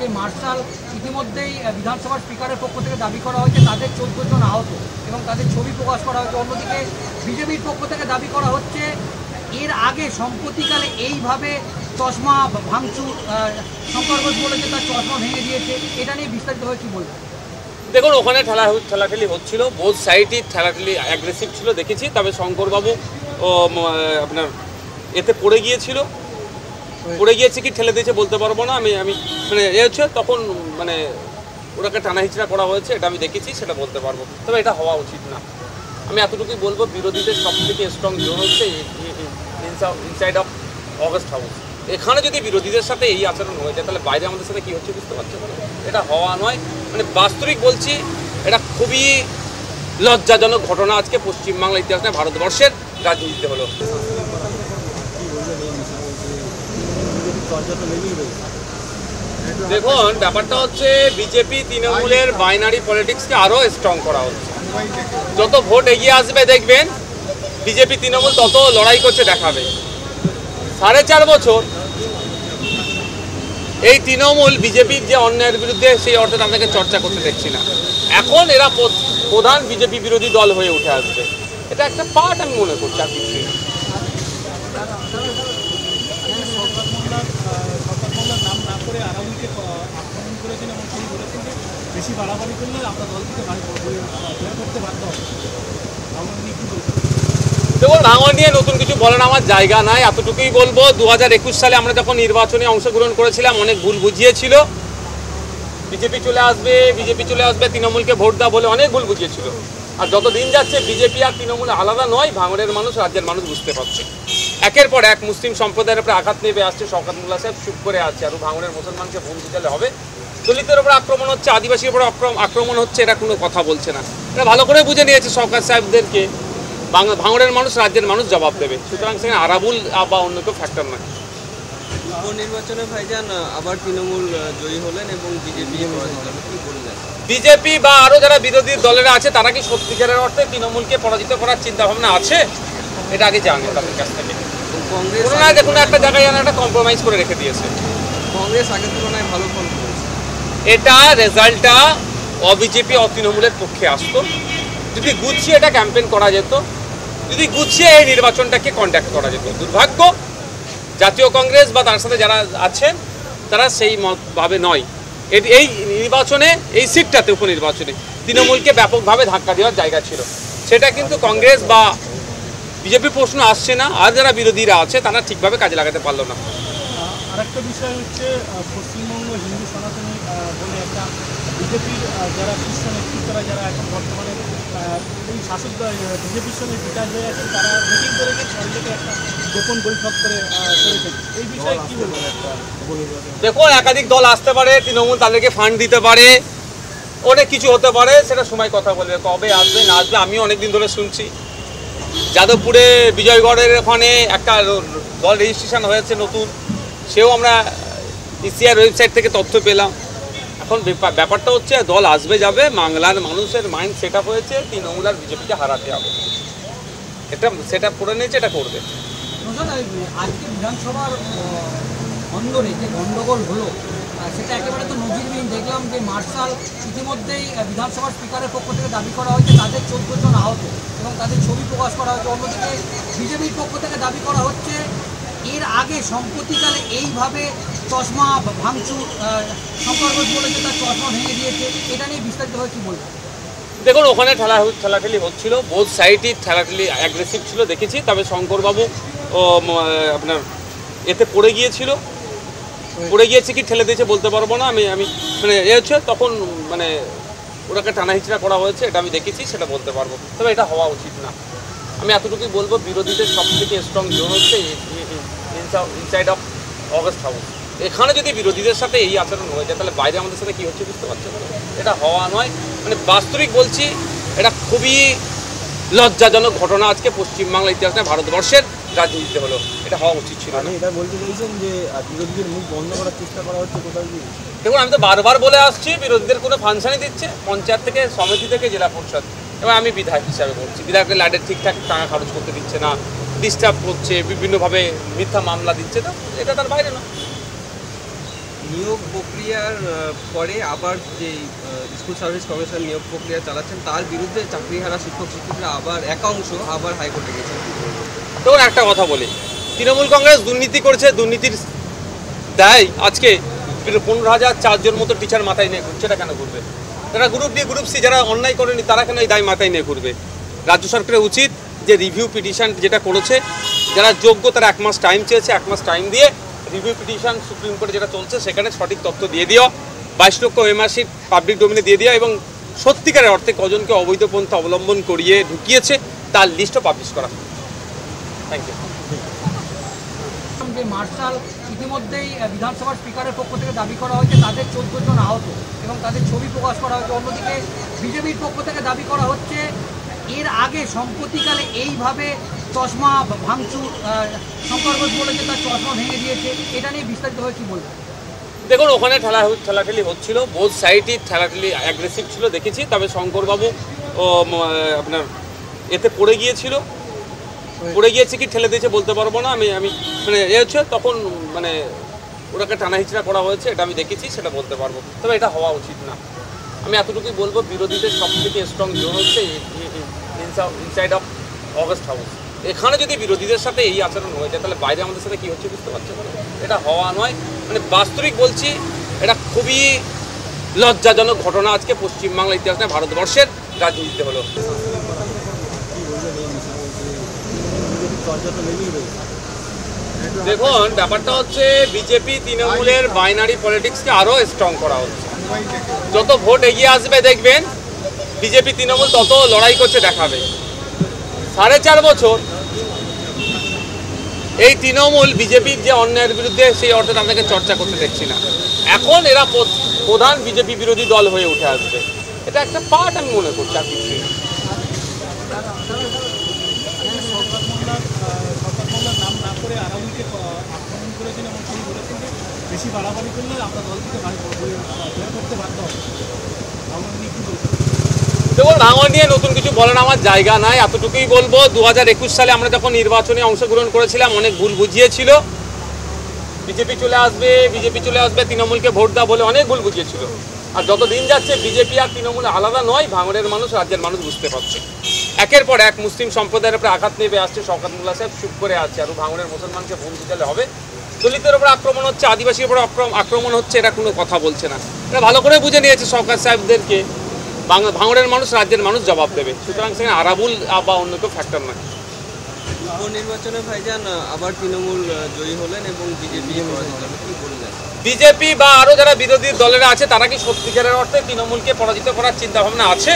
যে মার্শাল ইতিমধ্যেই বিধানসভার স্পিকারের পক্ষ থেকে দাবি করা হয়েছে তাদের 14 জন আহত এবং তাদের ছবি প্রকাশ করা হয়েছে। অন্যদিকে বিজেপির পক্ষ থেকে দাবি করা হচ্ছে এর আগে সম্প্রতিকালে এইভাবে চশমা ভাঙচুর শঙ্কর ঘোষ বলেছে তার চশমা ভেঙে দিয়েছে। এটা নিয়ে বিস্তারিত হয়ে কি বলবেন? দেখুন, ওখানে ঠেলাঠেলি হচ্ছিল, বোথ সাইডই ঠেলাঠেলি অ্যাগ্রেসিভ ছিল দেখেছি। তবে শঙ্করবাবু আপনার এতে পড়ে গিয়েছে কি ঠেলে দিয়েছে বলতে পারবো না। আমি মানে হচ্ছে তখন মানে ওনাকে টানা হিচড়া করা হয়েছে, এটা আমি দেখেছি, সেটা বলতে পারবো। তবে এটা হওয়া উচিত না। আমি এতটুকুই বলবো, বিরোধীদের সবথেকে স্ট্রং জোন হচ্ছে ইনসাইড অফ অগস্ট হাউস। এখানে যদি বিরোধীদের সাথে এই আচরণ হয়ে যায় তাহলে বাইরে আমাদের সাথে কী হচ্ছে বুঝতে পারছেন? এটা হওয়া নয়, মানে বাস্তবিক বলছি, এটা খুবই লজ্জাজনক ঘটনা আজকে পশ্চিমবাংলার ইতিহাসে, ভারতবর্ষের রাজনীতিতে হলো। দেখুন, ব্যাপারটা হচ্ছে বিজেপি তৃণমূলের বাইনারি পলিটিক্সকে আরও স্ট্রং করা হচ্ছে। যত ভোট এগিয়ে আসবে দেখবেন বিজেপি তৃণমূল তত লড়াই করছে দেখাবে। 4.5 বছর এই তৃণমূল বিজেপির যে অন্যায়ের বিরুদ্ধে সেই অর্থে তাদেরকে চর্চা করতে দেখছি না। এখন এরা প্রধান বিজেপি বিরোধী দল হয়ে উঠে আসবে, এটা একটা পার্ট আমি মনে করছি, আর কিছুই না। দেখুন, ভাঙন নিয়ে নতুন কিছু বলার আমার জায়গা নাই, এতটুকুই বলবো 2021 সালে আমরা যখন নির্বাচনে অংশগ্রহণ করেছিলাম অনেক ভুল বুঝিয়েছিল। বিজেপি চলে আসবে তৃণমূলকে ভোট দাও বলে অনেক ভুল বুঝিয়েছিল। আর যত দিন যাচ্ছে বিজেপি আর তৃণমূল আলাদা নয়, ভাঙনের মানুষ, রাজ্যের মানুষ বুঝতে পারছে। একের পর এক মুসলিম সম্প্রদায়ের উপরে আঘাত নেমে আসছে। শওকত মোল্লা সাহেব চুপ করে আছে, আর ভাঙনের মুসলমানকে ভুল বুঝালে হবে? দলিতের উপর আক্রমণ হচ্ছে, আদিবাসীর উপর আক্রমণ হচ্ছে, এটা কোনো কথা বলছে না। এটা ভালো করে বুঝে নিয়েছে শওকত সাহেবদেরকে ভাঙড়ের মানুষ, রাজ্যের মানুষ জবাব দেবে। সুতরাং সেখানে আরাবুল বা অন্য কেউ ফ্যাক্টর নয়। উপনির্বাচনে ভাইজান আবার তৃণমূল জয়ী হলেন এবং বিজেপি বা আরও যারা বিরোধী দলেরা আছে তারা কি সত্যিকারের অর্থে তৃণমূলকে পরাজিত করার চিন্তা ভাবনা আছে? এটা আগে জানে তাদের কাছ থেকে। কংগ্রেস যে কোনো একটা জায়গায় যেন একটা কম্প্রোমাইজ করে রেখে দিয়েছে। কংগ্রেস আগের তুলনায় ভালো ফল করেছে। এটা রেজাল্টটা অবিজেপি তৃণমূলের পক্ষে আসতো যদি গুছিয়ে এটা ক্যাম্পেইন করা যেত, যদি গুছিয়ে এই নির্বাচনটাকে কন্ডাক্ট করা যেত। দুর্ভাগ্য জাতীয় কংগ্রেস বা তার সাথে যারা আছেন তারা সেই মতভাবে নয়। এই নির্বাচনে, এই সিটটাতে উপনির্বাচনে তৃণমূলকে ব্যাপকভাবে ধাক্কা দেওয়ার জায়গা ছিল, সেটা কিন্তু কংগ্রেস বা বিজেপি প্রশ্ন আসছে না। আর যারা বিরোধীরা আছে তারা ঠিকভাবে কাজে লাগাতে পারলো না। আরেকটা বিষয় হচ্ছে পশ্চিমবঙ্গ হিন্দু সনাতনী বলে একটা বিজেপির যারা শীর্ষ নেতৃত্বরা যারা এখন বর্তমানে এই শাসক বিজেপির সঙ্গে বিকাশ হয়ে আছেন, তারা মিটিং করেছে, সরকারকে একটা গোপন বৈঠক করেছেন। এই বিষয়ে কী বলবেন? দেখুন, একাধিক দল আসতে পারে, তৃণমূল তাদেরকে ফান্ড দিতে পারে, অনেক কিছু হতে পারে, সেটা সময় কথা বলবে। কবে আসবে না আসবে আমি অনেকদিন ধরে শুনছি। যাদবপুরে বিজয়গড়ের ওখানে একটা দল রেজিস্ট্রেশন হয়েছে নতুন, সেও আমরা ইসিআর ওয়েবসাইট থেকে তথ্য পেলাম। এখন ব্যাপারটা হচ্ছে দল আসবে যাবে, বাংলার মানুষের মাইন্ড সেট আপ হয়েছে তৃণমূল আর বিজেপিকে হারাতে হবে, এটা সেট আপ করে নিয়েছে, এটা করবে। আজকে বিধানসভার অন্দরে যে গণ্ডগোল হলো সেটা একেবারে তো নজিরবিহীন। দেখলাম যে মার্শাল ইতিমধ্যেই বিধানসভার স্পিকারের পক্ষ থেকে দাবি করা হয়েছে তাদের 14 জন আহত এবং তাদের ছবি প্রকাশ করা হয়েছে। অন্যদিকে বিজেপির পক্ষ থেকে দাবি করা হচ্ছে এর আগে সম্প্রতিকালে এইভাবে চশমা ভাঙচুর শঙ্কর ঘোষ বলেছে তার চশমা ভেঙে দিয়েছে। এটা নিয়ে বিস্তারিত হয়ে কী বলবেন? দেখুন, ওখানে ঠেলাঠেলি হচ্ছিল, বোথ সাইডই ঠেলাঠেলি অ্যাগ্রেসিভ ছিল দেখেছি। তবে শঙ্করবাবু আপনার এতে পড়ে গিয়েছে কি ঠেলে দিয়েছে বলতে পারবো না। আমি মানে হচ্ছে তখন মানে ওনাকে টানা হিচড়া করা হয়েছে, এটা আমি দেখেছি, সেটা বলতে পারবো। তবে এটা হওয়া উচিত না। আমি এতটুকুই বলবো, বিরোধীদের সবথেকে স্ট্রং জোন হচ্ছে ইনসাইড অফ অগস্ট হাউস। এখানে যদি বিরোধীদের সাথে এই আচরণ হয়ে যায় তাহলে বাইরে আমাদের সাথে কী হচ্ছে বুঝতে পারছেন? এটা হওয়া নয়, মানে বাস্তবিক বলছি, এটা খুবই লজ্জাজনক ঘটনা আজকে পশ্চিমবাংলার ইতিহাসে, ভারতবর্ষের রাজনীতিতে হলো। এটা হওয়া উচিত ছিল না। এটা বলতে চাইছেন যে বিরোধীদের মুখ বন্ধ করার চেষ্টা করা হচ্ছে কোথাও গিয়ে? দেখুন, আমি তো বারবার বলে আসছি বিরোধীদের কোনো ফাংশনই দিচ্ছে, পঞ্চায়েত থেকে, সমিতি থেকে, জেলা পরিষদ, এবং আমি বিধায়ক হিসাবে বলছি বিধায়কের লাইটের ঠিকঠাক টাকা খরচ করতে দিচ্ছে না, ডিস্টার্ব করছে, বিভিন্নভাবে মিথ্যা মামলা দিচ্ছে, তো এটা তার বাইরে না। নিয়োগ প্রক্রিয়ার পরে আবার যে স্কুল সার্ভিস কমিশন নিয়োগ প্রক্রিয়া চালাচ্ছেন তার বিরুদ্ধে চাকরিহারা শিক্ষক শিক্ষিকারা আবার একাংশ আবার হাইকোর্টে গেছেন। তখন একটা কথা বলি, তৃণমূল কংগ্রেস দুর্নীতি করেছে, দুর্নীতির দায় আজকে 15,004 মতো টিচার মাথায় নিয়ে ঘুরছে। এটা কেন ঘুরবে? যারা গ্রুপ ডি গ্রুপ সি যারা অন্যায় করেনি তারা কেন এই দায় মাথায় নিয়ে ঘুরবে? রাজ্য সরকারের উচিত যে রিভিউ পিটিশন যেটা করেছে, যারা যোগ্য তারা 1 মাস টাইম চেয়েছে, 1 মাস টাইম দিয়ে রিভিউ পিটিশন সুপ্রিম কোর্টে যেটা চলছে সেখানে সঠিক তথ্য দিয়ে দিও, 22 লক্ষ এমআরসি পাবলিক ডোমেনে দিয়ে দিও এবং সত্যিকারের অর্থে কজনকে অবৈধ পন্থা অবলম্বন করিয়ে ঢুকিয়েছে তার লিস্টও পাবলিশ করা। Thank you. যে মার্শাল ইতিমধ্যেই বিধানসভার স্পিকারের পক্ষ থেকে দাবি করা হয়েছে তাদের 14 জন আহত এবং তাদের ছবি প্রকাশ করা হয়েছে। অন্যদিকে বিজেপির পক্ষ থেকে দাবি করা হচ্ছে এর আগে সম্প্রতিকালে এইভাবে চশমা ভাঙচুর শঙ্কর ঘোষ বলেছে তার চশমা ভেঙে দিয়েছে। এটা নিয়ে বিস্তারিতভাবে কী বলবেন? দেখুন, ওখানে ঠেলাঠেলি হচ্ছিল, বোথ সাইডই ঠেলাঠেলি অ্যাগ্রেসিভ ছিল দেখেছি। তবে শঙ্করবাবু আপনার এতে পড়ে গিয়েছে কি ঠেলে দিয়েছে বলতে পারবো না। আমি মানে হচ্ছে তখন মানে ওটাকে টানা হিচড়া করা হয়েছে, এটা আমি দেখেছি, সেটা বলতে পারবো। তবে এটা হওয়া উচিত না। আমি এতটুকুই বলবো, বিরোধীদের সব থেকে স্ট্রং জোন হচ্ছে ইনসাইড অফ অগস্ট হাউস। এখানে যদি বিরোধীদের সাথে এই আচরণ হয়ে যায় তাহলে বাইরে আমাদের সাথে কী হচ্ছে বুঝতে পারছে না। এটা হওয়া নয়, মানে বাস্তবিক বলছি, এটা খুবই লজ্জাজনক ঘটনা আজকে পশ্চিমবাংলার ইতিহাসে ভারতবর্ষের রাজনীতিতে হলো। দেখুন, ব্যাপারটা হচ্ছে বিজেপি তৃণমূলের বাইনারি পলিটিক্সকে আরও স্ট্রং করা হচ্ছে। যত ভোট এগিয়ে আসবে দেখবেন বিজেপি তৃণমূল তত লড়াই করছে দেখাবে। 4.5 বছর এই তৃণমূল বিজেপির যে অন্যায়ের বিরুদ্ধে সেই অর্থে তাদেরকে চর্চা করতে দেখছি না। এখন এরা প্রধান বিজেপি বিরোধী দল হয়ে উঠে আসবে, এটা একটা পার্ট আমি মনে করছি। আর কিছুই না। নাম না করে আরামকে আক্রমণ করেছেন এবং তিনি বলেছেন যে বেশি বাড়াবাড়ি করলে আমরা দল থেকে বের করতে বাধ্য হবে। আমার নিয়ে কী বলছেন? দেখুন, ভাঙন নিয়ে নতুন কিছু বলার আমার জায়গা নাই। এতটুকুই বলবো, 2021 সালে আমরা যখন নির্বাচনে অংশগ্রহণ করেছিলাম অনেক ভুল বুঝিয়েছিল। বিজেপি চলে আসবে তৃণমূলকে ভোট দাও বলে অনেক ভুল বুঝিয়েছিল। আর যত দিন যাচ্ছে বিজেপি আর তৃণমূল আলাদা নয়, ভাঙনের মানুষ রাজ্যের মানুষ বুঝতে পারছে। একের পর এক মুসলিম সম্প্রদায়ের উপরে আঘাত নেবে আসছে শওকত মোল্লা সাহেব, চুপ করে আছে। আর ভাঙনের মুসলমানকে ভুল বুঝালে হবে? দলিতের উপর আক্রমণ হচ্ছে, আদিবাসীর উপর আক্রমণ হচ্ছে, এটা কোনো কথা বলছে না। এটা ভালো করে বুঝে নিয়েছে শওকত সাহেবদেরকে ভাঙনের মানুষ রাজ্যের মানুষ জবাব দেবে। সুতরাং সেখানে আরাবুল বা অন্য কেউ ফ্যাক্টর নয়। উপনির্বাচনে ভাইজান আবার তৃণমূল জয়ী হলেন এবং বিজেপি পরাজিত হলেন, কি বললেন? বিজেপি বা আরও যারা বিরোধী দলেরা আছে তারা কি সত্যিকারের অর্থে তৃণমূলকে পরাজিত করার চিন্তা ভাবনা আছে?